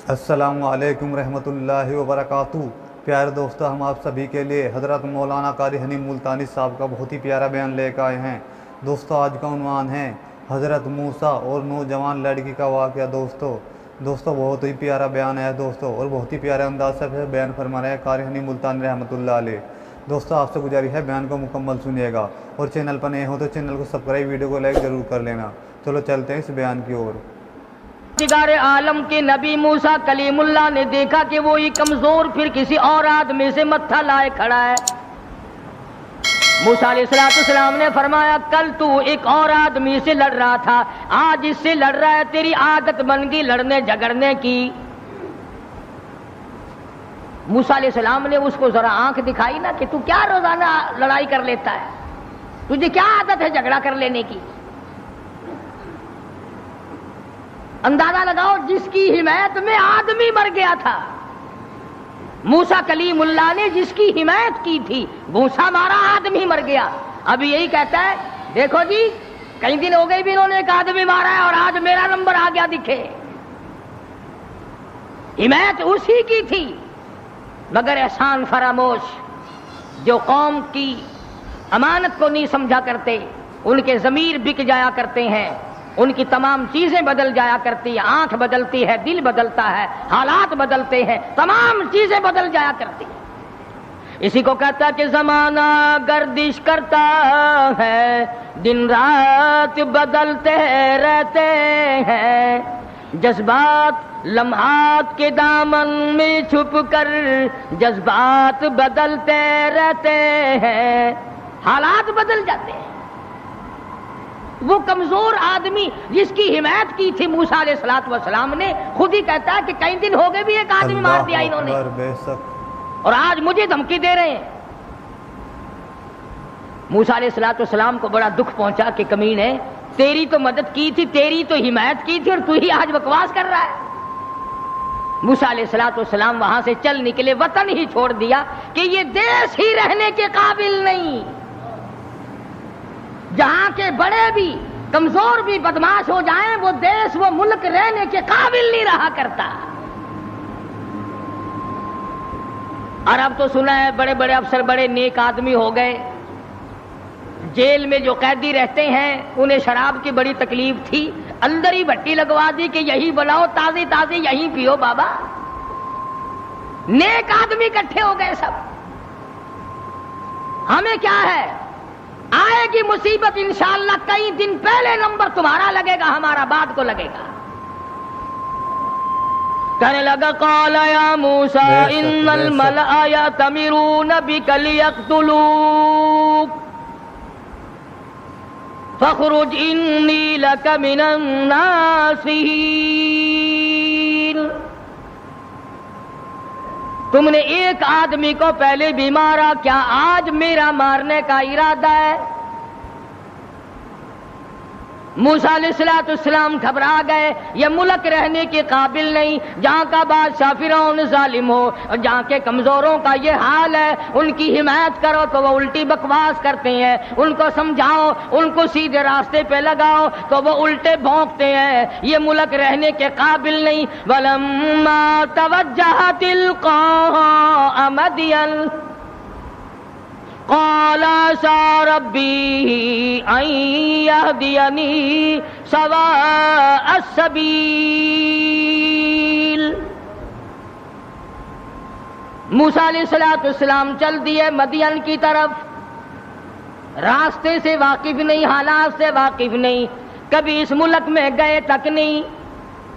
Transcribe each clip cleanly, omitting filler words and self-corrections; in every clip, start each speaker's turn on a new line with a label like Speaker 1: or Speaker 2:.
Speaker 1: السلام علیکم رحمۃ اللہ وبرکاتہ۔ پیارے دوستو، ہم آپ سبھی کے لیے حضرت مولانا قاری حنیف ملتانی صاحب کا بہت ہی پیارا بیان لے کر آئے ہیں۔ دوستو، آج کا عنوان ہے حضرت موسیٰ اور نوجوان لڑکی کا واقعہ۔ دوستو بہت ہی پیارا بیان ہے دوستو، اور بہت ہی پیارے انداز سے بیان فرما رہے ہیں قاری حنیف ملتانی رحمۃ اللہ علیہ۔ دوستو، آپ سے گزارش ہے بیان کو مکمل سنیے گا، اور چینل پر نئے ہو تو چینل کو سبسکرائب، ویڈیو کو لائک ضرور کر لینا۔ چلو چلتے ہیں اس بیان کی اور۔
Speaker 2: پروردگار عالم کے نبی موسیٰ کلیم اللہ نے دیکھا کہ وہ یہ کمزور پھر کسی اور آدمی سے متھا لائے کھڑا ہے۔ موسیٰ علیہ السلام نے فرمایا، کل تو ایک اور آدمی سے لڑ رہا تھا، آج اس سے لڑ رہا ہے، تیری عادت بن گئی لڑنے جھگڑنے کی۔ موسیٰ علیہ السلام نے اس کو ذرا آنکھ دکھائی نا کہ تو کیا روزانہ لڑائی کر لیتا ہے، تجھے کیا عادت ہے جھگڑا کر لینے کی۔ اندازہ لگاؤ، جس کی حمایت میں آدمی مر گیا تھا، موسیٰ کلیم اللہ نے جس کی حمایت کی تھی، گھونسا مارا، آدمی مر گیا۔ اب یہی کہتا ہے، دیکھو جی کئی دن ہو گئے بھی انہوں نے ایک آدمی مارا ہے اور آج میرا نمبر آ گیا دکھے۔ حمایت اسی کی تھی، مگر احسان فراموش جو قوم کی امانت کو نہیں سمجھا کرتے، ان کے ضمیر بک جایا کرتے ہیں، ان کی تمام چیزیں بدل جایا کرتی ہیں، آنکھ بدلتی ہے، دل بدلتا ہے، حالات بدلتے ہیں، تمام چیزیں بدل جایا کرتی ہیں۔ اسی کو کہتا کہ زمانہ گردش کرتا ہے، دن رات بدلتے رہتے ہیں، جذبات لمحات کے دامن میں چھپ کر جذبات بدلتے رہتے ہیں، حالات بدل جاتے ہیں۔ وہ کمزور آدمی جس کی حمایت کی تھی موسیٰ علیہ السلام نے، خود ہی کہتا ہے کہ کئی دن ہو گئے بھی ایک آدمی مار دیا انہوں نے، اور آج مجھے دھمکی دے رہے ہیں۔ موسیٰ علیہ السلام کو بڑا دکھ پہنچا کہ کمینے، تیری تو مدد کی تھی، تیری تو حمایت کی تھی، اور تو ہی آج بکواس کر رہا ہے۔ موسیٰ علیہ السلام وہاں سے چل نکلے، وطن ہی چھوڑ دیا کہ یہ دیش ہی رہنے کے قابل نہیں، جہاں کے بڑے بھی کمزور بھی بدماش ہو جائیں، وہ دیش وہ ملک رہنے کے قابل نہیں رہا کرتا۔ اور اب تو سنا ہے بڑے بڑے افسر بڑے نیک آدمی ہو گئے، جیل میں جو قیدی رہتے ہیں انہیں شراب کی بڑی تکلیف تھی، اندر ہی بھٹی لگوا دی کہ یہی بناؤ، تازی تازی یہی پیو بابا۔ نیک آدمی اکٹھے ہو گئے سب۔ ہمیں کیا ہے، آئے گی مصیبت انشاءاللہ کئی دن پہلے نمبر تمہارا لگے گا، ہمارا بعد کو لگے گا۔ کہنے لگا، قال یا موسیٰ ان الملأ یأتمرون بک لیقتلوک فاخرج انی لک من الناصحین۔ تم نے ایک آدمی کو پہلے بھی مارا، کیا آج میرا مارنے کا ارادہ ہے؟ موسیٰ علیہ السلام گھبرا گئے، یہ ملک رہنے کے قابل نہیں، جہاں کا بادشاہ فرعون ظالم ہو، اور جہاں کے کمزوروں کا یہ حال ہے، ان کی حمایت کرو تو وہ الٹی بکواس کرتے ہیں، ان کو سمجھاؤ، ان کو سیدھے راستے پہ لگاؤ تو وہ الٹے بھونکتے ہیں، یہ ملک رہنے کے قابل نہیں۔ وَلَمَّا تَوَجَّهَ تِلْقَاءَ مَدْيَنَ قال عسى ربي أن يهديني سواء السبيل۔ موسیٰ علیہ السلام چل دیے مدین کی طرف، راستے سے واقف نہیں، حالات سے واقف نہیں، کبھی اس ملک میں گئے تک نہیں۔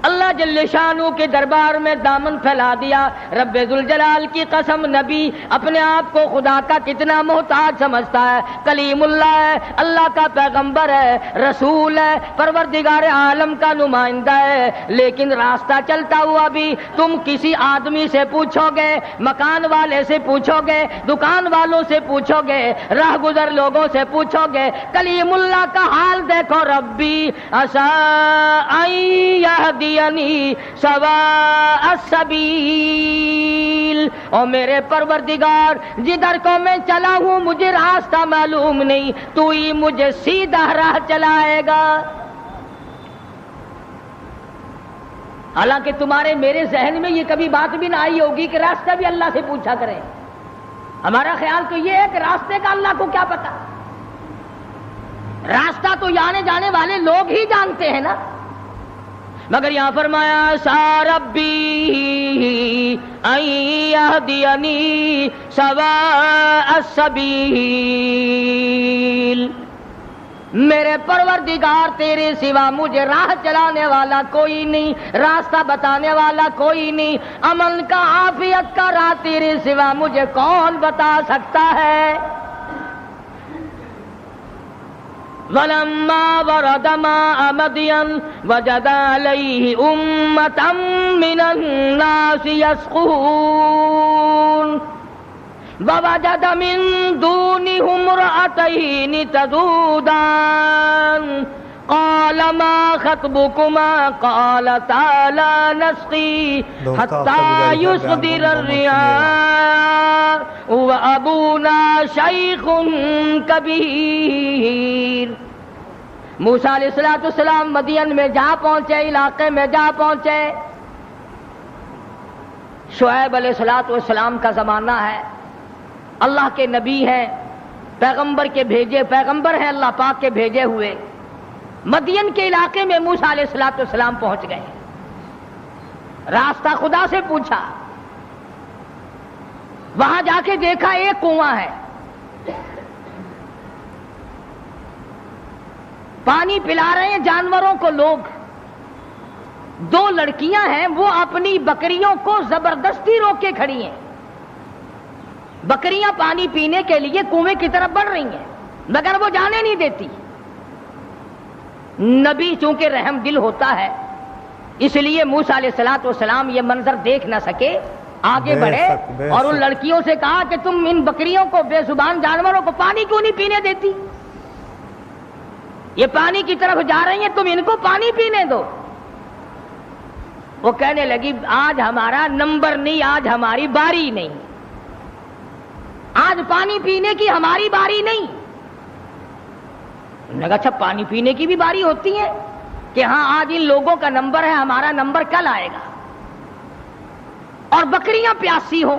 Speaker 2: اللہ جل شانہ کے دربار میں دامن پھیلا دیا۔ رب ذوالجلال کی قسم، نبی اپنے آپ کو خدا کا کتنا محتاج سمجھتا ہے، کلیم اللہ ہے، اللہ کا پیغمبر ہے، رسول ہے، پروردگار عالم کا نمائندہ ہے، لیکن راستہ چلتا ہوا بھی تم کسی آدمی سے پوچھو گے، مکان والے سے پوچھو گے، دکان والوں سے پوچھو گے، راہ گزر لوگوں سے پوچھو گے، کلیم اللہ کا حال دیکھو، ربی عسى ان يهديني سواء السبیل، اور میرے پروردگار جدھر کو میں چلا ہوں مجھے راستہ معلوم نہیں، تو ہی مجھے سیدھا راہ چلائے گا۔ حالانکہ تمہارے میرے ذہن میں یہ کبھی بات بھی نہ آئی ہوگی کہ راستہ بھی اللہ سے پوچھا کریں. ہمارا خیال تو یہ ہے کہ راستے کا اللہ کو کیا پتا، راستہ تو آنے جانے والے لوگ ہی جانتے ہیں نا. مگر یہاں فرمایا سا ربی ان یہدینی سواء السبیل، میرے پروردگار تیرے سوا مجھے راہ چلانے والا کوئی نہیں، راستہ بتانے والا کوئی نہیں، امن کا عافیت کا راہ تیرے سوا مجھے کون بتا سکتا ہے. وَلَمَّا وَرَدَ مَاءَ مَدْيَنَ وَجَدَ عَلَيْهِ أُمَّةً مِّنَ النَّاسِ يَسْقُونَ وَوَجَدَ مِن دُونِهُمْ امْرَأَتَيْنِ تَذُودَانِ قَالَ مَا خَطْبُكُمَا قَالَتَا لَا نَسْقِي حَتَّى يُصْدِرَ الرِّعَاءُ وَأَبُونَا شَيْخٌ کبیر. موسیٰ علیہ السلام مدین میں جا پہنچے، علاقے میں جا پہنچے. شعیب علیہ السلام کا زمانہ ہے، اللہ کے نبی ہیں، پیغمبر ہیں اللہ پاک کے بھیجے ہوئے. مدین کے علاقے میں موسیٰ علیہ السلام پہنچ گئے. راستہ خدا سے پوچھا، وہاں جا کے دیکھا ایک کنواں ہے، پانی پلا رہے ہیں جانوروں کو لوگ. دو لڑکیاں ہیں، وہ اپنی بکریوں کو زبردستی روک کے کھڑی ہیں. بکریاں پانی پینے کے لیے کنویں کی طرف بڑھ رہی ہیں مگر وہ جانے نہیں دیتی. نبی چونکہ رحم دل ہوتا ہے، اس لیے موسیٰ علیہ السلام یہ منظر دیکھ نہ سکے، آگے بڑھے اور ان لڑکیوں سے کہا کہ تم ان بکریوں کو، بے زبان جانوروں کو پانی کیوں نہیں پینے دیتی؟ یہ پانی کی طرف جا رہی ہیں، تم ان کو پانی پینے دو. وہ کہنے لگی آج ہمارا نمبر نہیں، آج ہماری باری نہیں، آج پانی پینے کی ہماری باری نہیں. انہوں نے کہا اچھا پانی پینے کی بھی باری ہوتی ہے کہ ہاں آج ان لوگوں کا نمبر ہے، ہمارا نمبر کل آئے گا. اور بکریاں پیاسی ہو.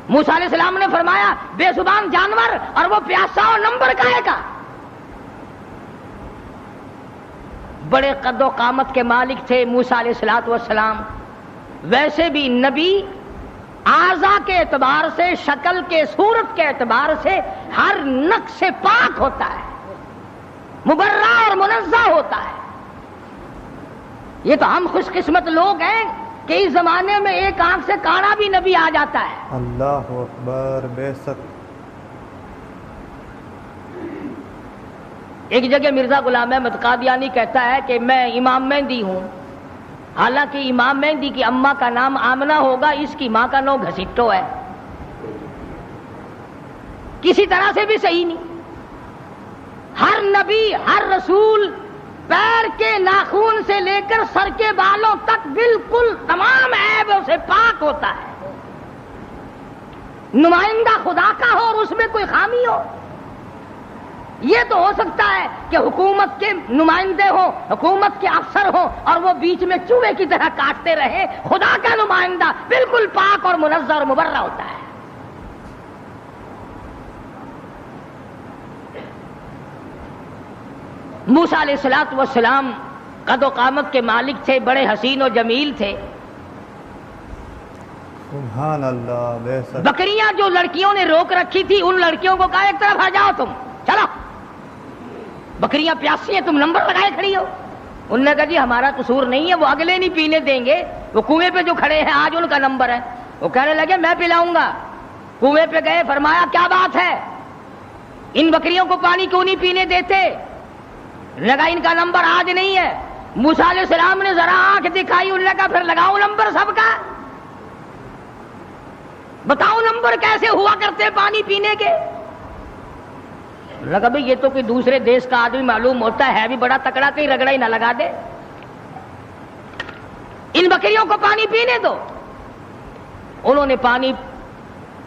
Speaker 2: موسیٰ علیہ السلام نے فرمایا بے زبان جانور اور وہ پیاسا ہو، نمبر کہے گا. بڑے قد و قامت کے مالک تھے موسیٰ علیہ السلام. ویسے بھی نبی اعضاء کے اعتبار سے، شکل کے، صورت کے اعتبار سے ہر نقص سے پاک ہوتا ہے، مبرہ اور منزہ ہوتا ہے. یہ تو ہم خوش قسمت لوگ ہیں کہ اس زمانے میں ایک آنکھ سے کانا بھی نبی آ جاتا ہے.
Speaker 1: اللہ اکبر. بے شک.
Speaker 2: ایک جگہ مرزا غلام احمد قادیانی کہتا ہے کہ میں امام مہدی ہوں، حالانکہ امام مہدی کی اماں کا نام آمنہ ہوگا، اس کی ماں کا نام گھسیٹو ہے. کسی طرح سے بھی صحیح نہیں. ہر نبی، ہر رسول پیر کے ناخون سے لے کر سر کے بالوں تک بالکل تمام عیبوں سے پاک ہوتا ہے. نمائندہ خدا کا ہو اور اس میں کوئی خامی ہو. یہ تو ہو سکتا ہے کہ حکومت کے نمائندے ہوں، حکومت کے افسر ہوں اور وہ بیچ میں چوہے کی طرح کاٹتے رہے. خدا کا نمائندہ بالکل پاک اور منزہ اور مبرہ ہوتا ہے. موسیٰ علیہ السلام قد و قامت کے مالک تھے، بڑے حسین و جمیل تھے.
Speaker 1: سبحان اللہ. بے شک.
Speaker 2: بکریاں جو لڑکیوں نے روک رکھی تھی، ان لڑکیوں کو کہا ایک طرف آ جاؤ، تم چلو، بکریاں پیاسی ہیں، تم نمبر لگائے کھڑی ہو. انہوں نے کہا جی ہمارا قصور نہیں ہے، وہ اگلے نہیں پینے دیں گے، وہ کنویں پہ جو کھڑے ہیں آج ان کا نمبر ہے. وہ کہنے لگے میں پلاؤں گا. کنویں پہ گئے، فرمایا کیا بات ہے، ان بکریوں کو پانی کیوں نہیں پینے دیتے؟ لگا ان کا نمبر آج نہیں ہے. موسیٰ علیہ السلام نے ذرا آنکھ دکھائی، انہوں نے کہا پھر لگاؤ نمبر سب کا، بتاؤ نمبر کیسے ہوا کرتے پانی پینے کے. لگا بھئی یہ تو کوئی دوسرے دیش کا آدمی معلوم ہوتا ہے بھی بڑا تکڑا، کہیں رگڑا ہی نہ لگا دے. ان بکریوں کو پانی پینے دو. انہوں نے پانی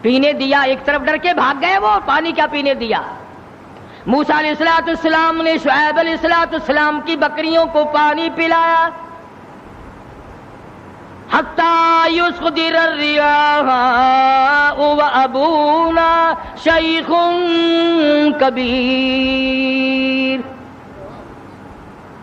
Speaker 2: پینے دیا، ایک طرف ڈر کے بھاگ گئے. وہ پانی کیا پینے دیا؟ موسیٰ علیہ السلام نے شعیب علیہ السلام کی بکریوں کو پانی پلایا. حتی یصدر الریاح وابونا شیخ کبیر۔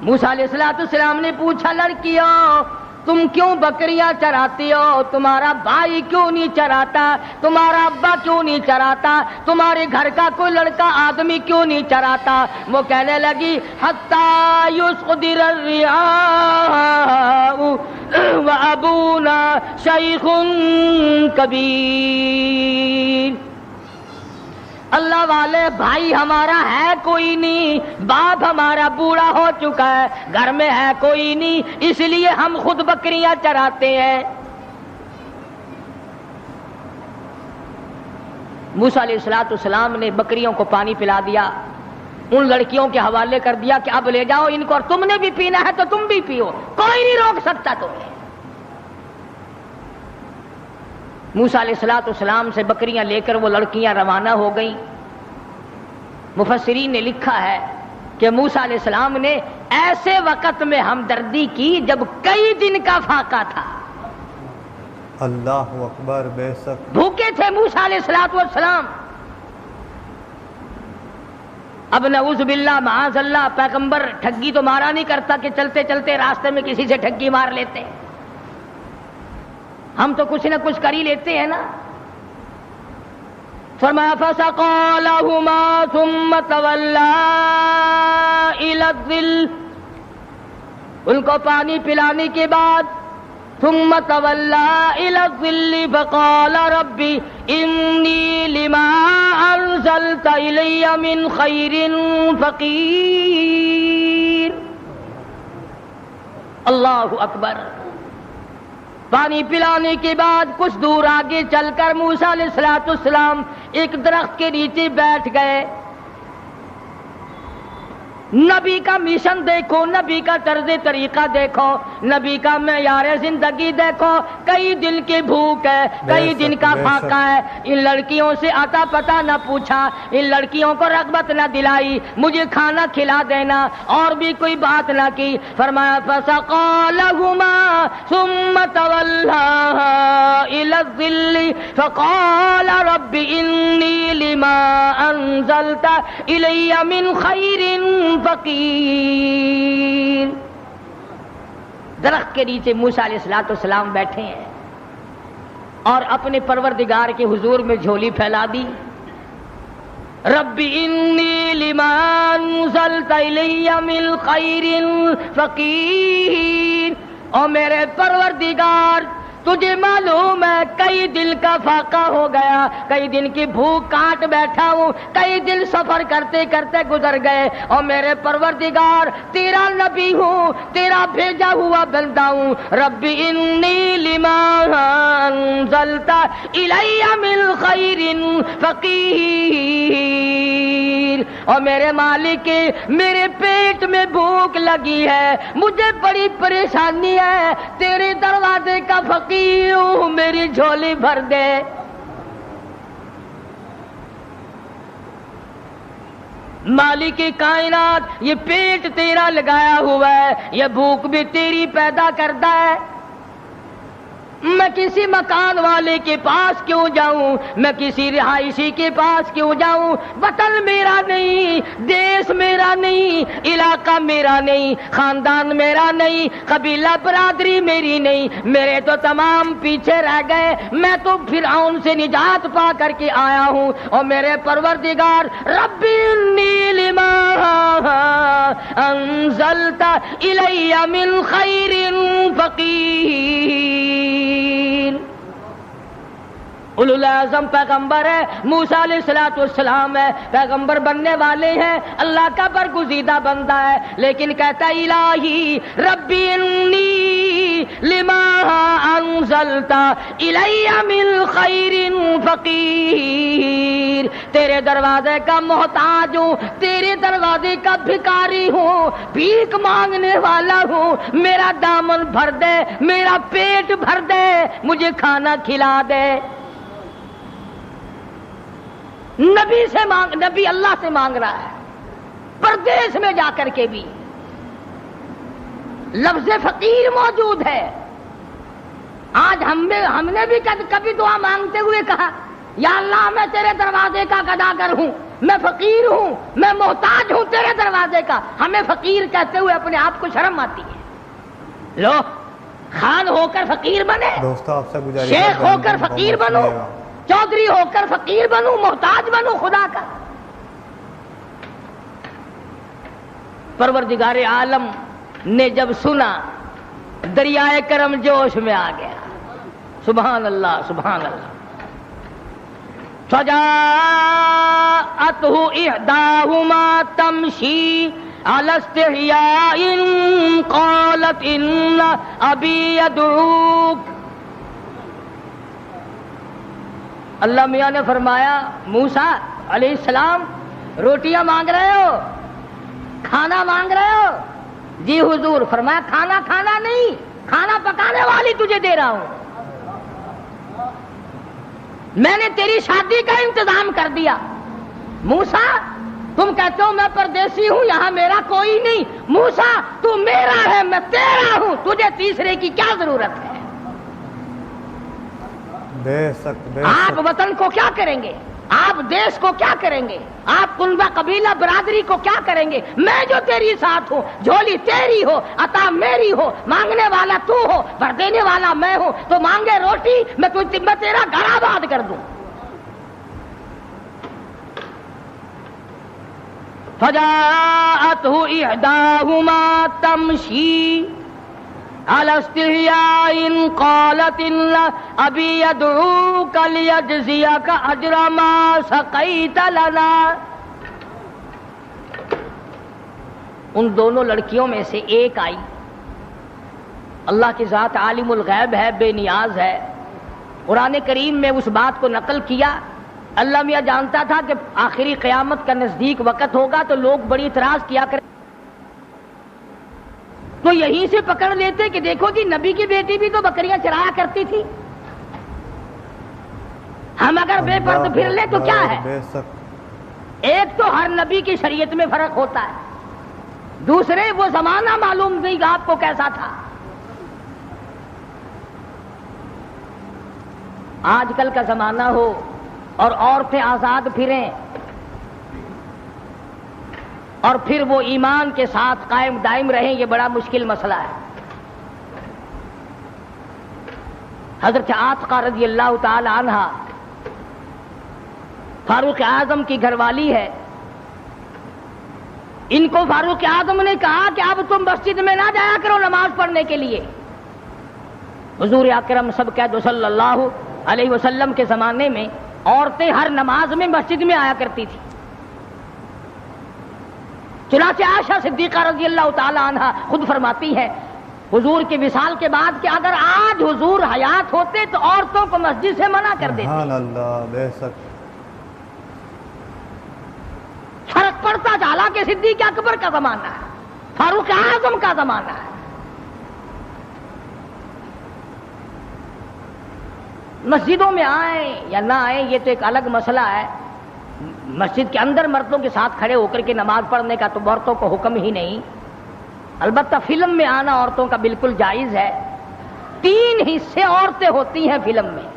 Speaker 2: موسیٰ علیہ السلام نے پوچھا لڑکیوں تم کیوں بکریاں چراتی ہو؟ تمہارا بھائی کیوں نہیں چراتا؟ تمہارا ابا کیوں نہیں چراتا؟ تمہارے گھر کا کوئی لڑکا آدمی کیوں نہیں چراتا؟ وہ کہنے لگی حتی یصدر الریاح وابونا شیخ کبیر۔ اللہ والے بھائی ہمارا ہے کوئی نہیں، باپ ہمارا بوڑھا ہو چکا ہے، گھر میں ہے کوئی نہیں، اس لیے ہم خود بکریاں چراتے ہیں۔ موسیٰ علیہ السلام نے بکریوں کو پانی پلا دیا، ان لڑکیوں کے حوالے کر دیا کہ اب لے جاؤ ان کو، اور تم نے بھی پینا ہے تو تم بھی پیو، کوئی نہیں روک سکتا تمہیں۔ موسیٰ علیہ السلام سے بکریاں لے کر وہ لڑکیاں روانہ ہو گئیں۔ مفسرین نے لکھا ہے کہ موسیٰ علیہ السلام نے ایسے وقت میں ہمدردی کی جب کئی دن کا فاقہ تھا۔
Speaker 1: اللہ اکبر، بے شک
Speaker 2: بھوکے تھے موسیٰ علیہ السلام۔ اب نعوذ باللہ معاذ اللہ پیغمبر ٹھگی تو مارا نہیں کرتا کہ چلتے چلتے راستے میں کسی سے ٹھگی مار لیتے، ہم تو کچھ نہ کچھ کر ہی لیتے ہیں نا۔ فرمایا فسقى لهما ثم تولى الى الظل، ان کو پانی پلانے کے بعد ثم تولى الى الظل فقال رب انی لما انزلت الی من خیر فقیر۔ اللہ اکبر۔ پانی پلانے کے بعد کچھ دور آگے چل کر موسیٰ علیہ السلام ایک درخت کے نیچے بیٹھ گئے۔ نبی کا مشن دیکھو، نبی کا طرز طریقہ دیکھو، نبی کا معیار زندگی دیکھو۔ کئی دن کی بھوک ہے، کئی دن کا فاقہ ہے، ان لڑکیوں سے آتا پتہ نہ پوچھا، ان لڑکیوں کو رغبت نہ دلائی مجھے کھانا کھلا دینا، اور بھی کوئی بات نہ کی۔ فرمایا فسقى لهما ثم تولى الى الظل فقال رب انی لما انزلت الی من خیر فقیر۔ درخت کے نیچے موسیٰ علیہ السلام بیٹھے ہیں اور اپنے پروردگار کے حضور میں جھولی پھیلا دی۔ رب انی لما انزلت الی من خیر فقیر، اور میرے پروردگار تجھے معلوم ہے کئی دن کا فاقہ ہو گیا، کئی دن کی بھوک کاٹ بیٹھا ہوں، کئی دن سفر کرتے کرتے گزر گئے، اور میرے پروردگار تیرا نبی ہوں، تیرا بھیجا ہوا بندہ ہوں۔ رب انی لما انزلت الی من خیر فقیر، اور میرے مالک میرے پیٹ میں بھوک لگی ہے، مجھے بڑی پریشانی ہے، تیرے دروازے کا فقیر ہوں، میری جھولی بھر دے۔ مالک کائنات یہ پیٹ تیرا لگایا ہوا ہے، یہ بھوک بھی تیری پیدا کرتا ہے، میں کسی مکان والے کے پاس کیوں جاؤں، میں کسی رہائشی کے پاس کیوں جاؤں؟ وطن میرا نہیں، دیس میرا نہیں، علاقہ میرا نہیں، خاندان میرا نہیں، قبیلہ برادری میری نہیں، میرے تو تمام پیچھے رہ گئے، میں تو فرعون سے نجات پا کر کے آیا ہوں، اور میرے پروردگار رب انی لما انزلت الی من خیر فقیر۔ اولو العزم پیغمبر ہے، موسیٰ علیہ السلام ہے، پیغمبر بننے والے ہیں، اللہ کا برگزیدہ بندہ ہے، لیکن کہتا ہے الہی ربی انی لما انزلت الی من خیر فقیر، تیرے دروازے کا محتاج ہوں، تیرے دروازے کا بھکاری ہوں، بھیک مانگنے والا ہوں، میرا دامن بھر دے، میرا پیٹ بھر دے، مجھے کھانا کھلا دے۔ نبی سے مانگ، نبی اللہ سے مانگ رہا ہے، پردیس میں جا کر کے بھی لفظ فقیر موجود ہے، آج ہم نے بھی کبھی دعا مانگتے ہوئے کہا یا اللہ میں تیرے دروازے کا گداگر ہوں، میں فقیر ہوں، میں محتاج ہوں تیرے دروازے کا؟ ہمیں فقیر کہتے ہوئے اپنے آپ کو شرم آتی ہے۔ لو خان ہو کر فقیر بنے،
Speaker 1: دوستو آپ سے گزارش
Speaker 2: شیخ ہو کر فقیر بنو، چودھری ہو کر فقیر بنو، محتاج بنو خدا کا۔ پروردگار عالم نے جب سنا دریائے کرم جوش میں آ گیا۔ سبحان اللہ سبحان اللہ۔ فجاءته إحداهما تمشي على استحياء قالت إن أبي يدعوك۔ اللہ میاں نے فرمایا موسیٰ علیہ السلام روٹیاں مانگ رہے ہو، کھانا مانگ رہے ہو؟ جی حضور۔ فرمایا کھانا کھانا نہیں، کھانا پکانے والی تجھے دے رہا ہوں، میں نے تیری شادی کا انتظام کر دیا۔ موسیٰ تم کہتے ہو میں پردیسی ہوں، یہاں میرا کوئی نہیں۔ موسیٰ تو میرا ہے، میں تیرا ہوں، تجھے تیسرے کی کیا ضرورت ہے؟ آپ وطن کو کیا کریں گے؟ آپ دیش کو کیا کریں گے؟ آپ کنبہ قبیلہ برادری کو کیا کریں گے؟ میں جو تیری ساتھ ہوں، جھولی تیری ہو، عطا میری ہو، مانگنے والا تو ہو، بھر دینے والا میں ہوں، تو مانگے روٹی میں تیرا گھر آباد کر دوں۔ فجاءته إحداهما تمشي على استحياء قالت إن أبي يدعوك ليجزيك أجر ما سقيت لنا۔ ان دونوں لڑکیوں میں سے ایک آئی، اللہ کی ذات عالم الغیب ہے، بے نیاز ہے۔ قرآن کریم میں اس بات کو نقل کیا، اللہ میاں جانتا تھا کہ آخری قیامت کا نزدیک وقت ہوگا تو لوگ بڑی اعتراض کیا کریں، تو یہیں سے پکڑ لیتے کہ دیکھو جی نبی کی بیٹی بھی تو بکریاں چرایا کرتی تھی، ہم اگر بے پرد پھر لیں تو کیا ہے؟ ایک تو ہر نبی کی شریعت میں فرق ہوتا ہے، دوسرے وہ زمانہ معلوم نہیں گا آپ کو کیسا تھا۔ آج کل کا زمانہ ہو اور عورتیں آزاد پھریں اور پھر وہ ایمان کے ساتھ قائم دائم رہیں، یہ بڑا مشکل مسئلہ ہے۔ حضرت عاتقہ رضی اللہ تعالی عنہ فاروق اعظم کی گھر والی ہے، ان کو فاروق اعظم نے کہا کہ اب تم مسجد میں نہ جایا کرو نماز پڑھنے کے لیے۔ حضور اکرم سب کہہ صلی اللہ علیہ وسلم کے زمانے میں عورتیں ہر نماز میں مسجد میں آیا کرتی تھی۔ چنانچہ عائشہ صدیقہ رضی اللہ تعالی عنہ خود فرماتی ہے حضور کے وصال کے بعد کہ اگر آج حضور حیات ہوتے تو عورتوں کو مسجد سے منع کر دیتے۔
Speaker 1: سبحان اللہ، بے شک
Speaker 2: فرق پڑتا چلا کہ صدیق اکبر کا زمانہ ہے، فاروق اعظم کا زمانہ ہے۔ مسجدوں میں آئیں یا نہ آئیں یہ تو ایک الگ مسئلہ ہے، مسجد کے اندر مردوں کے ساتھ کھڑے ہو کر کے نماز پڑھنے کا تو عورتوں کو حکم ہی نہیں، البتہ فلم میں آنا عورتوں کا بالکل جائز ہے۔ 3 حصے عورتیں ہوتی ہیں فلم میں۔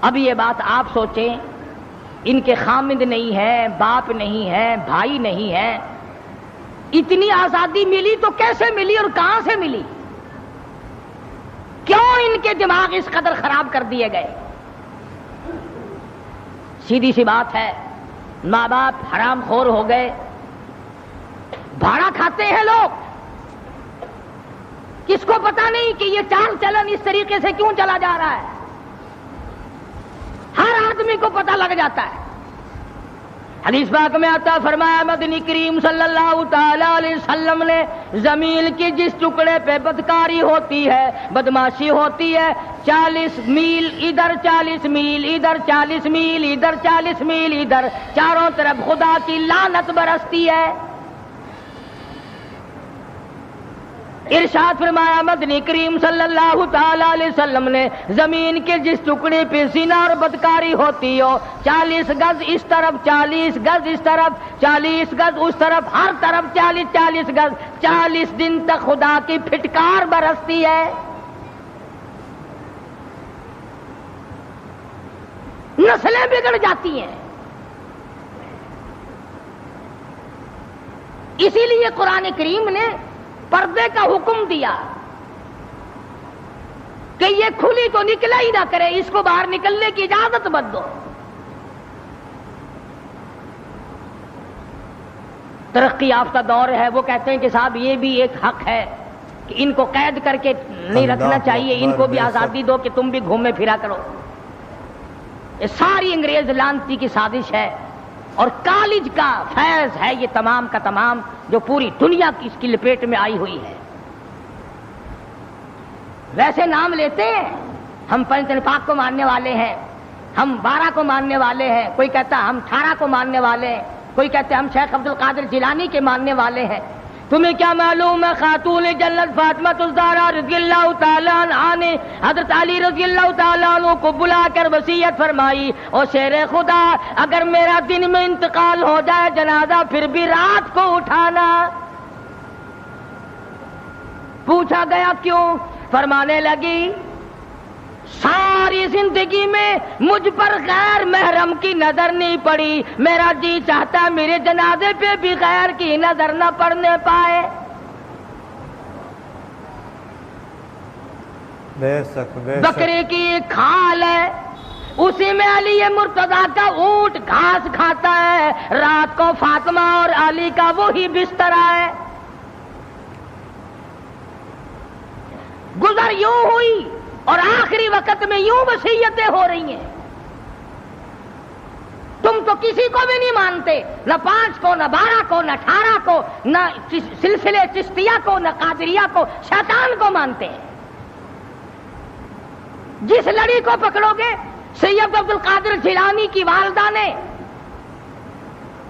Speaker 2: اب یہ بات آپ سوچیں، ان کے خامند نہیں ہے، باپ نہیں ہے، بھائی نہیں ہے، اتنی آزادی ملی تو کیسے ملی اور کہاں سے ملی؟ کیوں ان کے دماغ اس قدر خراب کر دیے گئے؟ سیدھی سی بات ہے، ماں باپ حرام خور ہو گئے، بھاڑا کھاتے ہیں لوگ، کس کو پتا نہیں کہ یہ چال چلن اس طریقے سے کیوں چلا جا رہا ہے، ہر آدمی کو پتا لگ جاتا ہے۔ حدیث پاک میں آتا فرمایا مدنی کریم صلی اللہ تعالی علیہ وسلم نے زمین کی جس ٹکڑے پہ بدکاری ہوتی ہے، بدماشی ہوتی ہے، 40 میل ادھر 40 میل ادھر 40 میل ادھر 40 میل ادھر، چاروں طرف خدا کی لعنت برستی ہے۔ ارشاد فرمایا مدنی کریم صلی اللہ تعالی علیہ وسلم نے زمین کے جس ٹکڑے پہ زنا اور بدکاری ہوتی ہو 40 گز اس طرف 40 گز اس طرف 40 گز اس طرف ہر طرف 40 گز 40 دن تک خدا کی پھٹکار برستی ہے. نسلیں بگڑ جاتی ہیں. اسی لیے قرآن کریم نے پردے کا حکم دیا کہ یہ کھلی تو نکلا ہی نہ کرے, اس کو باہر نکلنے کی اجازت مت دو. ترقی یافتہ دور ہے, وہ کہتے ہیں کہ صاحب یہ بھی ایک حق ہے کہ ان کو قید کر کے نہیں رکھنا چاہیے, ان کو بھی آزادی دو کہ تم بھی گھومے پھرا کرو. یہ ساری انگریز لانتی کی سازش ہے اور کالج کا فیض ہے یہ تمام کا تمام, جو پوری دنیا کی اس کی لپیٹ میں آئی ہوئی ہے. ویسے نام لیتے ہیں, ہم پنجتن پاک کو ماننے والے ہیں, ہم 12 کو ماننے والے ہیں, کوئی کہتا ہم 18 کو ماننے والے ہیں, کوئی کہتے ہم شیخ عبد القادر جیلانی کے ماننے والے ہیں. تمہیں کیا معلوم ہے خاتون جنت فاطمہ الزہرا رضی اللہ تعالیٰ عنہا نے حضرت علی رضی اللہ تعالیٰ عنہ کو بلا کر وصیت فرمائی, اور شیر خدا اگر میرا دن میں انتقال ہو جائے جنازہ پھر بھی رات کو اٹھانا. پوچھا گیا کیوں؟ فرمانے لگی ساری زندگی میں مجھ پر غیر محرم کی نظر نہیں پڑی, میرا جی چاہتا ہے میرے جنازے پہ بھی غیر کی نظر نہ پڑنے پائے. بکرے کی ایک کھال ہے, اسی میں علی مرتضیٰ کا اونٹ گھاس کھاتا ہے, رات کو فاطمہ اور علی کا وہی بستر ہے. گزر یوں ہوئی اور آخری وقت میں یوں وصیتیں ہو رہی ہیں. تم تو کسی کو بھی نہیں مانتے, نہ 5 کو, نہ 12 کو, نہ 18 کو, نہ سلسلے چشتیہ کو, نہ قادریہ کو, شیطان کو مانتے ہیں. جس لڑی کو پکڑو گے, سید عبد القادر جیلانی کی والدہ نے,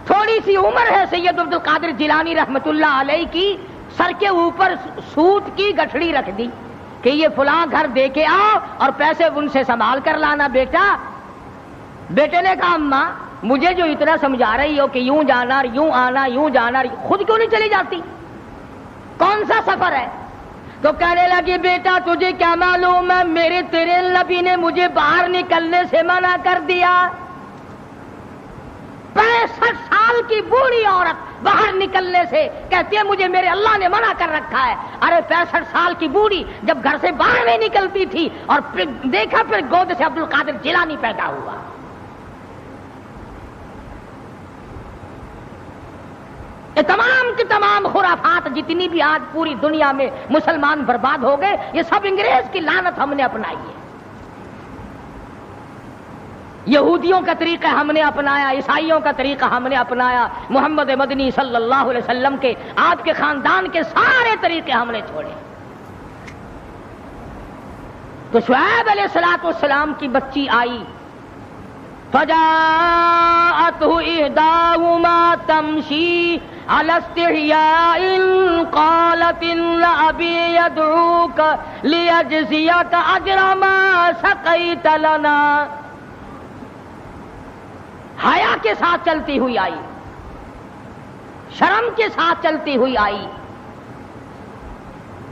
Speaker 2: تھوڑی سی عمر ہے سید عبد القادر جیلانی رحمت اللہ علیہ کی, سر کے اوپر سوت کی گٹھڑی رکھ دی کہ یہ فلاں گھر دے کے آؤ اور پیسے ان سے سنبھال کر لانا بیٹا. بیٹے نے کہا اماں مجھے جو اتنا سمجھا رہی ہو کہ یوں جانا یوں آنا یوں جانا, خود کیوں نہیں چلی جاتی؟ کون سا سفر ہے؟ تو کہنے لگی بیٹا تجھے کیا معلوم ہے, میرے تیرے نبی نے مجھے باہر نکلنے سے منع کر دیا. 65 سال کی بوڑھی عورت باہر نکلنے سے کہتی ہے مجھے میرے اللہ نے منع کر رکھا ہے. ارے 65 سال کی بوڑھی جب گھر سے باہر نہیں نکلتی تھی اور پھر دیکھا پھر گود سے عبد القادر جیلانی پیدا ہوا. یہ تمام کی تمام خرافات جتنی بھی آج پوری دنیا میں مسلمان برباد ہو گئے, یہ سب انگریز کی لعنت ہم نے اپنائی ہے. یہودیوں کا طریقہ ہم نے اپنایا, عیسائیوں کا طریقہ ہم نے اپنایا, محمد مدنی صلی اللہ علیہ وسلم کے آپ کے خاندان کے سارے طریقے ہم نے چھوڑے. تو شعیب علیہ الصلوۃ والسلام کی بچی آئی, فجاءتہ احداہما تمشی علی استحیاء قالت ان ابی یدعوک لیجزیک اجر ما سقیت لنا. حیا کے ساتھ چلتی ہوئی آئی, شرم کے ساتھ چلتی ہوئی آئی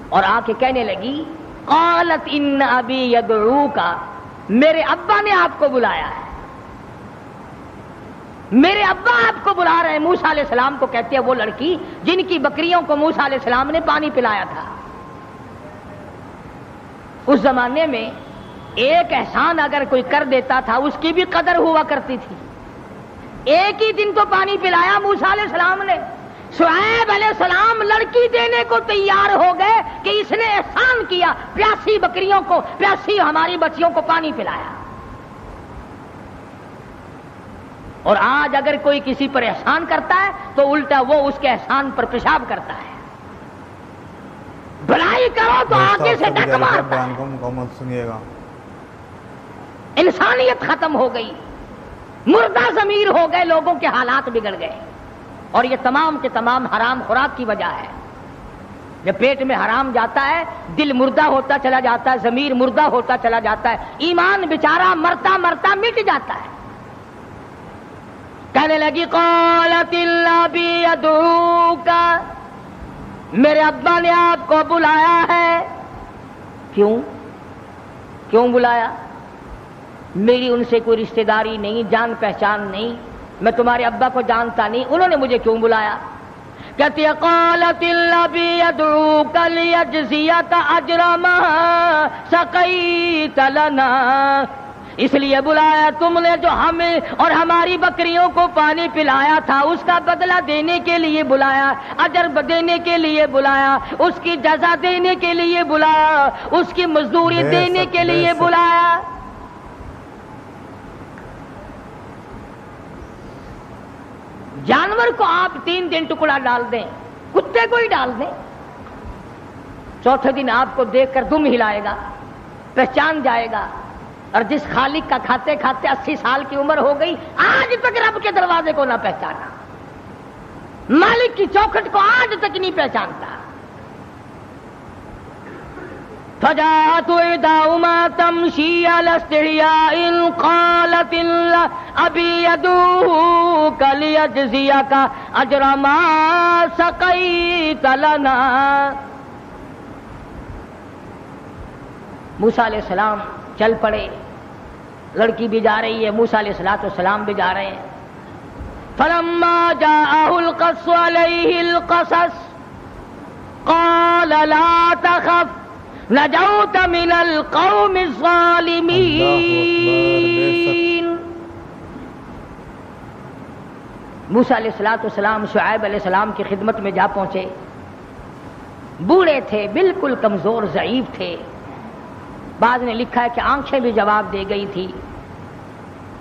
Speaker 2: اور آ کے کہنے لگی قالت ان ابی یدعوک, میرے ابا نے آپ کو بلایا ہے, میرے ابا آپ کو بلا رہے ہیں. موسیٰ علیہ السلام کو کہتے ہیں وہ لڑکی جن کی بکریوں کو موسیٰ علیہ السلام نے پانی پلایا تھا. اس زمانے میں ایک احسان اگر کوئی کر دیتا تھا اس کی بھی قدر ہوا کرتی تھی. ایک ہی دن تو پانی پلایا موسیٰ علیہ السلام نے. شعیب علیہ السلام لڑکی دینے کو تیار ہو گئے کہ اس نے احسان کیا, پیاسی بکریوں کو, پیاسی ہماری بچیوں کو پانی پلایا. اور آج اگر کوئی کسی پر احسان کرتا ہے تو الٹا وہ اس کے احسان پر پیشاب کرتا ہے. بھلائی کرو تو آگے سے ڈک مارتا ہے. انسانیت ختم ہو گئی, مردہ ضمیر ہو گئے, لوگوں کے حالات بگڑ گئے, اور یہ تمام کے تمام حرام خوراک کی وجہ ہے. جب پیٹ میں حرام جاتا ہے دل مردہ ہوتا چلا جاتا ہے، ضمیر مردہ ہوتا چلا جاتا ہے، ایمان بیچارہ مرتا مرتا مٹ جاتا ہے۔ کہنے لگی قالت الابی یدعوکا، میرے ابا نے آپ کو بلایا ہے۔ کیوں بلایا؟ میری ان سے کوئی رشتہ داری نہیں، جان پہچان نہیں، میں تمہارے ابا کو جانتا نہیں، انہوں نے مجھے کیوں بلایا؟ کہتی ہے قالت الابی یدعوک لیجزیک اجر ما سقیت لنا، اس لیے بلایا تم نے جو ہمیں اور ہماری بکریوں کو پانی پلایا تھا اس کا بدلہ دینے کے لیے بلایا، اجر دینے کے لیے بلایا، اس کی جزا دینے کے لیے بلایا، اس کی مزدوری دینے کے لیے بلایا۔ جانور کو آپ 3 دن ٹکڑا ڈال دیں، کتے کو ہی ڈال دیں، چوتھے دن آپ کو دیکھ کر دم ہلائے گا، پہچان جائے گا۔ اور جس خالق کا کھاتے کھاتے 80 سال کی عمر ہو گئی، آج تک رب کے دروازے کو نہ پہچانا، مالک کی چوکھٹ کو آج تک نہیں پہچانتا۔ فجاءت إحداهما تمشي على استحياء قالت أبي يدعوك ليجزيك أجر ما سقيت لنا۔ موسیٰ علیہ السلام چل پڑے، لڑکی بھی جا رہی ہے، موسیٰ علیہ السلام بھی جا رہے ہیں۔ فلما جاءه القص عليه القصص قال لا تخف نجوت من القوم الظالمین۔ موسیٰ علیہ السلام شعیب علیہ السلام کی خدمت میں جا پہنچے، بوڑھے تھے، بالکل کمزور ضعیف تھے، بعض نے لکھا ہے کہ آنکھیں بھی جواب دے گئی تھی۔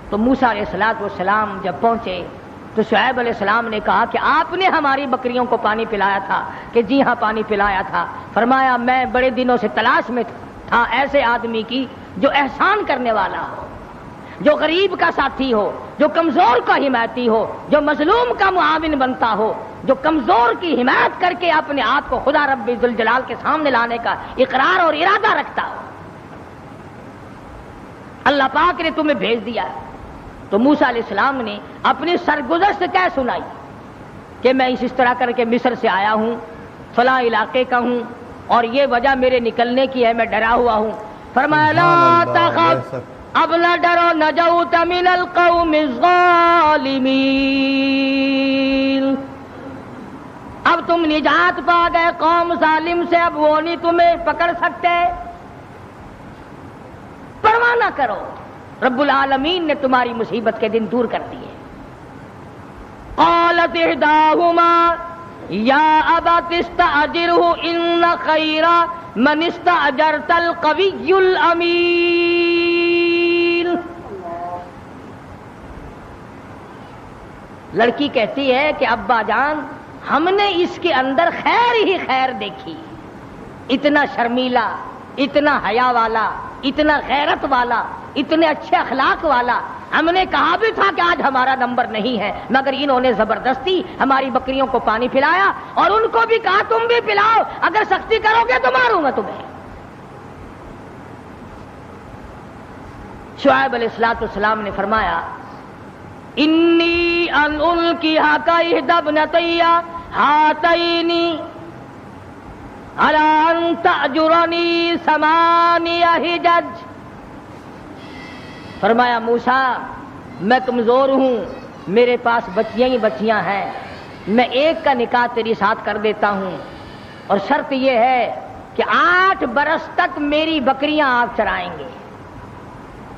Speaker 2: تو موسیٰ علیہ السلام جب پہنچے تو شعیب علیہ السلام نے کہا کہ آپ نے ہماری بکریوں کو پانی پلایا تھا؟ کہ جی ہاں پانی پلایا تھا۔ فرمایا میں بڑے دنوں سے تلاش میں تھا ایسے آدمی کی جو احسان کرنے والا ہو، جو غریب کا ساتھی ہو، جو کمزور کا حمایتی ہو، جو مظلوم کا معاون بنتا ہو، جو کمزور کی حمایت کر کے اپنے آپ کو خدا رب ذوالجلال کے سامنے لانے کا اقرار اور ارادہ رکھتا ہو۔ اللہ پاک نے تمہیں بھیج دیا۔ تو موسیٰ علیہ السلام نے اپنی سرگزشت کہہ سنائی کہ میں اس طرح کر کے مصر سے آیا ہوں، فلاں علاقے کا ہوں، اور یہ وجہ میرے نکلنے کی ہے، میں ڈرا ہوا ہوں۔ فرمایا لا تخف، اب نہ ڈرو، نجوت من القوم الظالمین، اب تم نجات پا گئے قوم ظالم سے، اب وہ نہیں تمہیں پکڑ سکتے، پرواہ نہ کرو، رب العالمین نے تمہاری مصیبت کے دن دور کر دیے۔ قالت احداهما یا ابت استاجرہ ان خیر من استاجرت القوی الامین۔ لڑکی کہتی ہے کہ ابا جان ہم نے اس کے اندر خیر ہی خیر دیکھی، اتنا شرمیلا، اتنا حیا والا، اتنا غیرت والا، اتنے اچھے اخلاق والا، ہم نے کہا بھی تھا کہ آج ہمارا نمبر نہیں ہے، مگر انہوں نے زبردستی ہماری بکریوں کو پانی پلایا، اور ان کو بھی کہا تم بھی پلاؤ، اگر سختی کرو گے تو ماروں گا تمہیں۔ شعیب علیہ السلام نے فرمایا انی ان القیھک احدی ابنتی ہاتین علی ان تأجرنی 8 حجج۔ فرمایا موسیٰ میں کمزور ہوں، میرے پاس بچیاں ہی بچیاں ہیں، میں ایک کا نکاح تیری ساتھ کر دیتا ہوں، اور شرط یہ ہے کہ 8 برس تک میری بکریاں آپ چرائیں گے،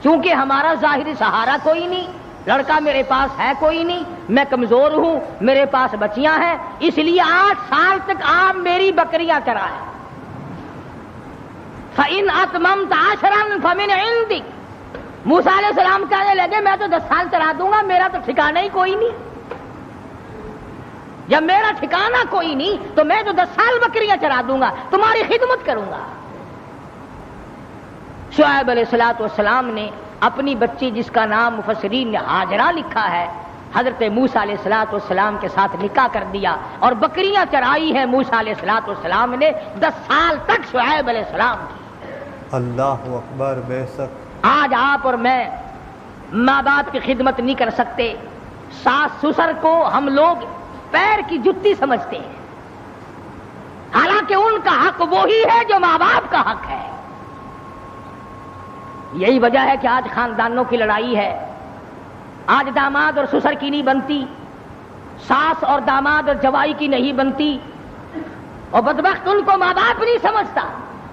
Speaker 2: چونکہ ہمارا ظاہری سہارا کوئی نہیں، لڑکا میرے پاس ہے کوئی نہیں، میں کمزور ہوں، میرے پاس بچیاں ہیں، اس لیے 8 سال تک آپ میری بکریاں چرائیں۔ فَإِنْ أَتْمَمْتَ 10 فَمِنْ عِنْدِكَ۔ موسیٰ علیہ السلام کہنے لگے میں تو 10 سال چلا دوں گا، میرا تو ٹھکانہ ہی کوئی نہیں، جب میرا ٹھکانہ کوئی نہیں تو میں تو 10 سال بکریاں چرا دوں گا، تمہاری خدمت کروں گا۔ شعیب علیہ السلام نے اپنی بچی جس کا نام مفسرین نے ہاجرہ لکھا ہے، حضرت موسیٰ علیہ السلام کے ساتھ نکاح کر دیا اور بکریاں چرائی ہیں موسیٰ علیہ السلام نے 10 سال تک شعیب علیہ السلام کی۔
Speaker 1: اللہ اکبر، بے شک۔
Speaker 2: آج آپ اور میں ماں باپ کی خدمت نہیں کر سکتے، ساس سسر کو ہم لوگ پیر کی جتی سمجھتے ہیں، حالانکہ ان کا حق وہی ہے جو ماں باپ کا حق ہے۔ یہی وجہ ہے کہ آج خاندانوں کی لڑائی ہے، آج داماد اور سسر کی نہیں بنتی، ساس اور داماد اور جوائی کی نہیں بنتی، اور بدبخت ان کو ماں باپ نہیں سمجھتا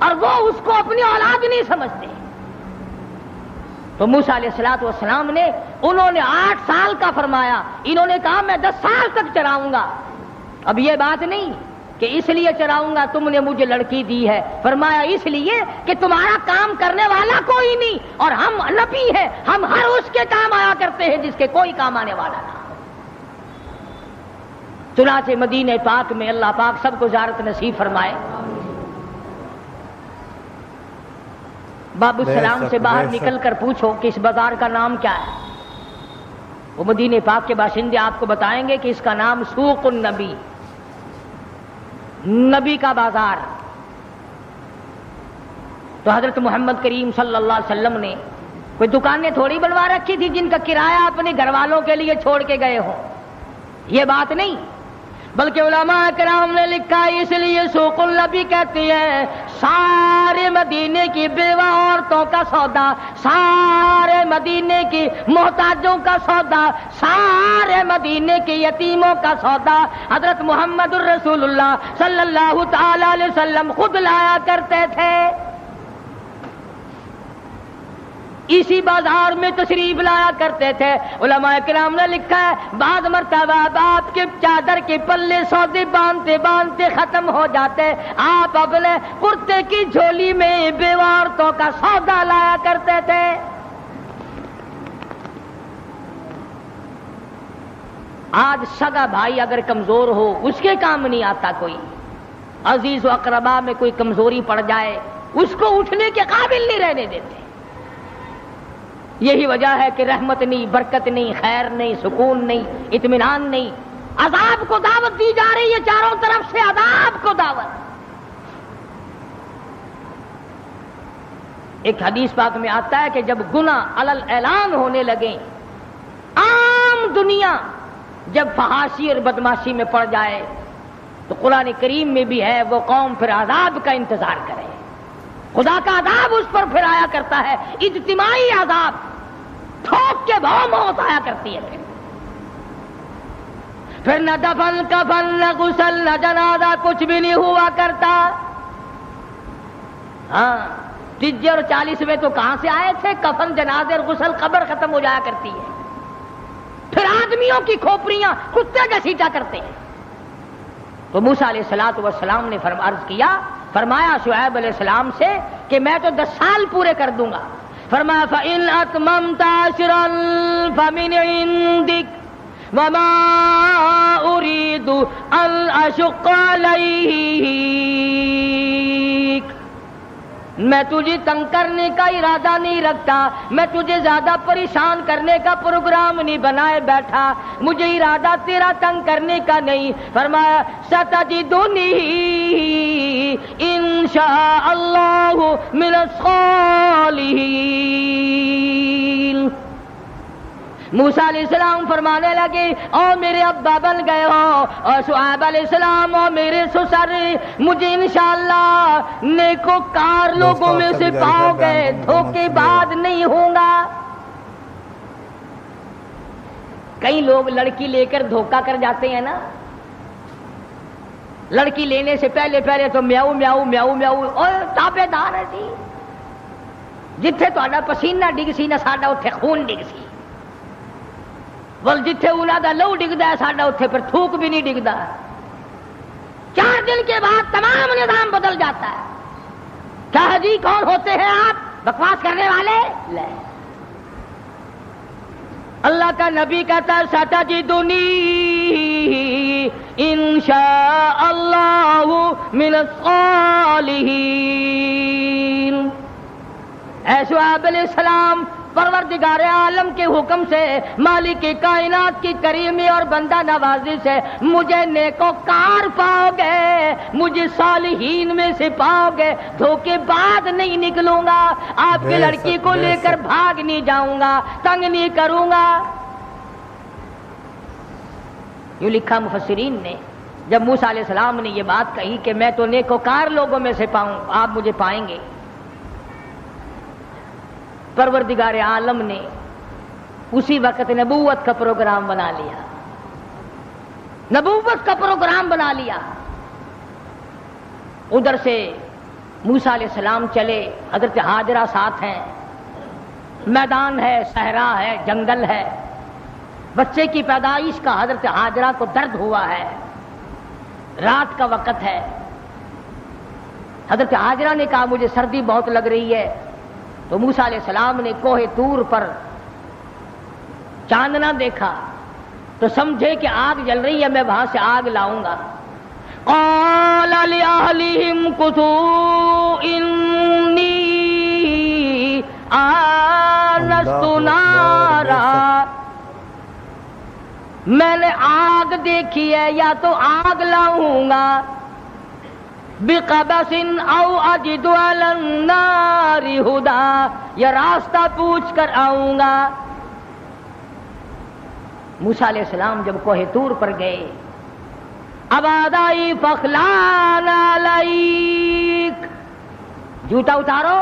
Speaker 2: اور وہ اس کو اپنی اولاد نہیں سمجھتے۔ تو موسیٰ علیہ السلام نے انہوں نے 8 سال کا فرمایا، انہوں نے کہا میں 10 سال تک چراؤں گا۔ اب یہ بات نہیں کہ اس لیے چراؤں گا تم نے مجھے لڑکی دی ہے، فرمایا اس لیے کہ تمہارا کام کرنے والا کوئی نہیں، اور ہم نبی ہیں، ہم ہر اس کے کام آیا کرتے ہیں جس کے کوئی کام آنے والا نہ۔ چنانچہ مدینہ پاک میں اللہ پاک سب کو زیارت نصیب فرمائے۔ باب السلام سے باہر نکل کر پوچھو کہ اس بازار کا نام کیا ہے، وہ مدینہ پاک کے باشندے آپ کو بتائیں گے کہ اس کا نام سوق النبی، نبی کا بازار۔ تو حضرت محمد کریم صلی اللہ علیہ وسلم نے کوئی دکانیں تھوڑی بنوا رکھی تھی جن کا کرایہ اپنے گھر والوں کے لیے چھوڑ کے گئے ہوں، یہ بات نہیں، بلکہ علماء کرام نے لکھا اس لیے سوق النبی کہتے ہیں سارے مدینے کی بیوہ عورتوں کا سودا، سارے مدینے کی محتاجوں کا سودا، سارے مدینے کے یتیموں کا سودا حضرت محمد الرسول اللہ صلی اللہ تعالی علیہ وسلم خود لایا کرتے تھے، اسی بازار میں تشریف لایا کرتے تھے۔ علماء کرام نے لکھا ہے بعض مرتبہ آپ کے چادر کے پلے سودے باندھتے باندھتے ختم ہو جاتے، آپ اپنے کرتے کی جھولی میں بیوہ عورتوں کا سودا لایا کرتے تھے۔ آج سگا بھائی اگر کمزور ہو اس کے کام نہیں آتا، کوئی عزیز و اقربا میں کوئی کمزوری پڑ جائے اس کو اٹھنے کے قابل نہیں رہنے دیتے۔ یہی وجہ ہے کہ رحمت نہیں، برکت نہیں، خیر نہیں، سکون نہیں، اطمینان نہیں، عذاب کو دعوت دی جا رہی ہے، چاروں طرف سے عذاب کو دعوت۔ ایک حدیث پاک میں آتا ہے کہ جب گناہ علل اعلان ہونے لگیں، عام دنیا جب فحاشی اور بدماشی میں پڑ جائے تو قرآن کریم میں بھی ہے وہ قوم پھر عذاب کا انتظار کرے، خدا کا عذاب اس پر پھر آیا کرتا ہے، اجتماعی عذاب، ٹھوک کے بھو موت آیا کرتی ہے۔ پھر نہ دفن کفن نہ غسل نہ جنازہ کچھ بھی نہیں ہوا کرتا۔ ہاں 30 اور 40 میں تو کہاں سے آئے تھے، کفن جنازے اور غسل، قبر ختم ہو جایا کرتی ہے، پھر آدمیوں کی کھوپڑیاں کتے گھسیٹا کرتے ہیں۔ تو موسیٰ علیہ السلام نے عرض کیا، فرمایا شعیب علیہ السلام سے کہ میں تو 10 سال پورے کر دوں گا، فرمایا فَإِنْ أَتْمَمْتَ عَشْرًا فَمِنْ عِنْدِكَ وَمَا أُرِيدُ أَنْ أَشُقَّ عَلَيْكَ، میں تجھے تنگ کرنے کا ارادہ نہیں رکھتا، میں تجھے زیادہ پریشان کرنے کا پروگرام نہیں بنائے بیٹھا، مجھے ارادہ تیرا تنگ کرنے کا نہیں۔ فرمایا ستجدنی انشاء اللہ من الصالحین۔ موسیٰ علیہ السلام فرمانے لگے او میرے ابا بن گئے ہو، اور شعیب علیہ السلام او میرے سسر، مجھے انشاءاللہ نیکوکار لوگوں میں سے پاؤ گے، دھوکے باز نہیں ہوں گا۔ کئی لوگ لڑکی لے کر دھوکہ کر جاتے ہیں نا، لڑکی لینے سے پہلے تو میاؤ میاؤ میاؤ میاؤ، اور تابے دار ہے جی، جتھے تہاڈا پسینہ ڈگ سی نہ ساڈا اوتھے خون ڈگ سی، بل جتھے انہاں دا لہو ڈگدا ہے ساڈا اوتھے پھر تھوک بھی نہیں ڈگدا۔ 4 دن کے بعد تمام نظام بدل جاتا ہے۔ کیا جی کون ہوتے ہیں آپ بکواس کرنے والے؟ لے اللہ کا نبی کہتا ہے ستجدنی انشاء اللہ من الصالحین۔ اے شعیب علیہ السلام پروردگار عالم کے حکم سے، مالک کائنات کی کریمی اور بندہ نوازی سے مجھے نیکوکار پاؤ گے، مجھے صالحین میں سے پاؤ گے، دھوکے بعد نہیں نکلوں گا، آپ کی لڑکی کو لے کر بھاگ نہیں جاؤں گا، تنگ نہیں کروں گا۔ یوں لکھا مفسرین نے، جب موسیٰ علیہ السلام نے یہ بات کہی کہ میں تو نیکوکار لوگوں میں سے پاؤں، آپ مجھے پائیں گے، پروردگار عالم نے اسی وقت نبوت کا پروگرام بنا لیا، نبوت کا پروگرام بنا لیا۔ ادھر سے موسیٰ علیہ السلام چلے، حضرت ہاجرہ ساتھ ہیں، میدان ہے، صحرا ہے، جنگل ہے، بچے کی پیدائش کا حضرت ہاجرہ کو درد ہوا ہے، رات کا وقت ہے۔ حضرت ہاجرہ نے کہا مجھے سردی بہت لگ رہی ہے، تو موسیٰ علیہ السلام نے کوہ طور پر چاندنا دیکھا تو سمجھے کہ آگ جل رہی ہے، میں وہاں سے آگ لاؤں گا۔ قال لأهلهم كثوا إني آنست نارا، میں نے آگ دیکھی ہے، یا تو آگ لاؤں گا، بقبس او اجد علی النار ہدی، یا راستہ پوچھ کر آؤں گا۔ موسیٰ علیہ السلام جب کوہ طور پر گئے، ابادائی فخلان علیک، جوتا اتارو،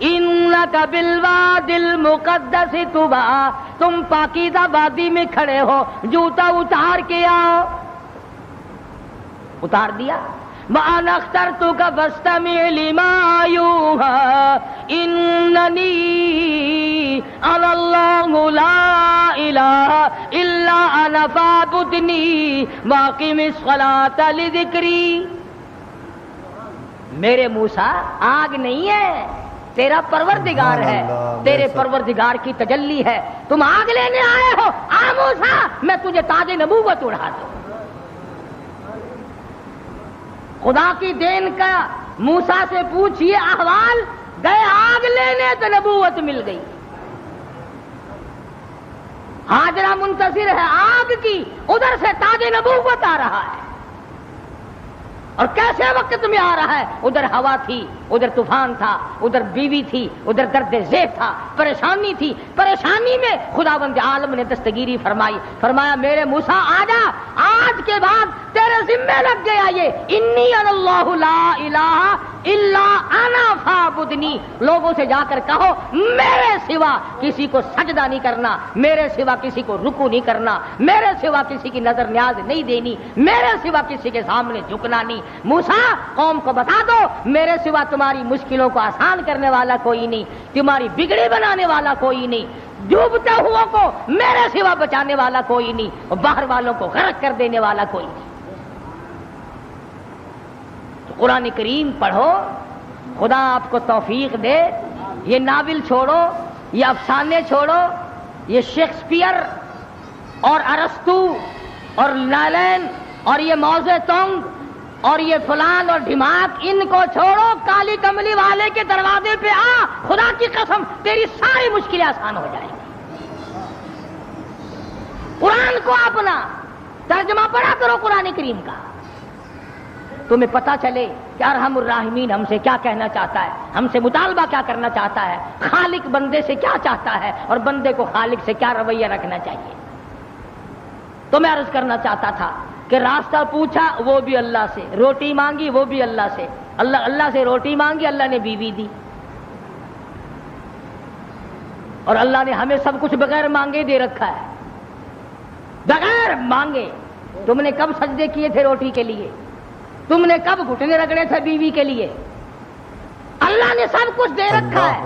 Speaker 2: انک بالوادی المقدس طویٰ، تم پاکیزہ وادی میں کھڑے ہو، جوتا اتار کے آؤ۔ اتار دیا۔ وَأَنَا اخْتَرْتُكَ فَاسْتَمِعْ لِمَا يُوحَىٰ إِنَّنِي أَنَا اللَّهُ لَا إِلَٰهَ إِلَّا أَنَا فَاعْبُدْنِي وَأَقِمِ الصَّلَاةَ لِذِكْرِي۔ میرے موسیٰ آگ نہیں ہے، تیرا پروردگار ہے، تیرے پروردگار کی تجلی ہے، تم آگ لینے آئے ہو، آ موسیٰ میں تجھے تاج نبوت اڑا دوں۔ خدا کی دین کا موسیٰ سے پوچھئے احوال، گئے آگ لینے تو نبوت مل گئی۔ ہاجرہ منتظر ہے آگ کی، ادھر سے تاج نبوت آ رہا ہے، اور کیسے وقت میں آ رہا ہے، ادھر ہوا تھی، ادھر طوفان تھا، ادھر بیوی تھی، ادھر درد ذیل تھا، پریشانی تھی، پریشانی میں خداوند عالم نے دستگیری فرمائی، فرمایا میرے موسیٰ آجا، آج کے بعد تیرے ذمہ لگ گیا یہ، انی انا اللہ لا الہ الا انا فاعبدنی، لوگوں سے جا کر کہو میرے سوا کسی کو سجدہ نہیں کرنا، میرے سوا کسی کو رکوع نہیں کرنا، میرے سوا کسی کی نظر نیاز نہیں دینی، میرے سوا کسی کے سامنے جھکنا نہیں۔ موسیٰ قوم کو بتا دو میرے سوا تمہاری مشکلوں کو آسان کرنے والا کوئی نہیں، تمہاری بگڑی بنانے والا کوئی نہیں، ڈوبتے ہوا کو میرے سوا بچانے والا کوئی نہیں، اور باہر والوں کو غرق کر دینے والا کوئی نہیں۔ تو قرآن کریم پڑھو، خدا آپ کو توفیق دے، یہ ناول چھوڑو، یہ افسانے چھوڑو، یہ شیکسپیئر اور ارسطو اور لالین اور یہ موزے تونگ اور یہ فلان اور ڈھماک، ان کو چھوڑو، کالی کملی والے کے دروازے پہ آ، خدا کی قسم تیری ساری مشکلیں آسان ہو جائیں گی۔ قرآن کو اپنا ترجمہ پڑھا کرو قرآن کریم کا، تمہیں پتا چلے کہ ارحم الراحمین ہم سے کیا کہنا چاہتا ہے، ہم سے مطالبہ کیا کرنا چاہتا ہے، خالق بندے سے کیا چاہتا ہے، اور بندے کو خالق سے کیا رویہ رکھنا چاہیے۔ تو میں عرض کرنا چاہتا تھا کہ راستہ پوچھا وہ بھی اللہ سے، روٹی مانگی وہ بھی اللہ سے، اللہ سے روٹی مانگی، اللہ نے بیوی دی، اور اللہ نے ہمیں سب کچھ بغیر مانگے دے رکھا ہے، بغیر مانگے۔ تم نے کب سجدے کیے تھے روٹی کے لیے؟ تم نے کب گھٹنے رگڑے تھے بیوی کے لیے؟ اللہ نے سب کچھ دے رکھا ہے،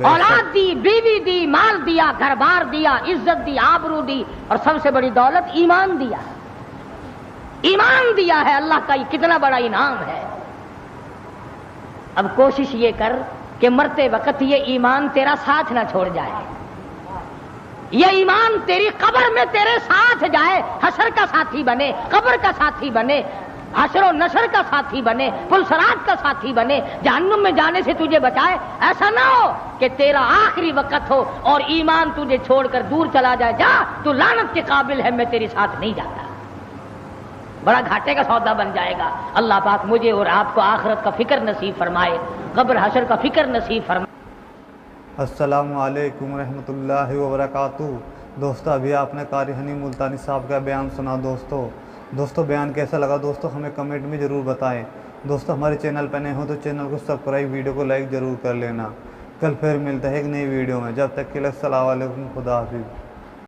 Speaker 2: اولاد دی، بیوی دی، مال دیا، گھر بار دیا، عزت دی، آبرو دی، اور سب سے بڑی دولت ایمان دیا، ایمان دیا ہے۔ اللہ کا یہ کتنا بڑا انعام ہے۔ اب کوشش یہ کر کہ مرتے وقت یہ ایمان تیرا ساتھ نہ چھوڑ جائے، یہ ایمان تیری قبر میں تیرے ساتھ جائے، حشر کا ساتھی بنے، قبر کا ساتھی بنے، حشر و نشر کا ساتھی بنے، پلسرات کا ساتھی بنے، جہنم میں جانے سے تجھے بچائے۔ ایسا نہ ہو کہ تیرا آخری وقت ہو اور ایمان تجھے چھوڑ کر دور چلا جائے، جا تو لعنت کے قابل ہے، میں تیرے ساتھ نہیں جاتا۔ بڑا گھاٹے کا سودا بن جائے گا۔ اللہ پاک مجھے اور آپ کو آخرت کا فکر نصیب فرمائے، قبر حشر کا فکر نصیب فرمائے۔
Speaker 1: السلام علیکم ورحمۃ اللہ وبرکاتہ۔ دوستو ابھی آپ نے قاری حنی ملتانی صاحب کا بیان سنا۔ دوستو بیان کیسا لگا دوستو ہمیں کمنٹ میں ضرور بتائیں۔ دوستو ہمارے چینل پہ نئے ہوں تو چینل کو سبسکرائب، ویڈیو کو لائک ضرور کر لینا۔ کل پھر ملتے ہیں ایک نئی ویڈیو میں، جب تک کے لیے السلام علیکم، خدا حافظ۔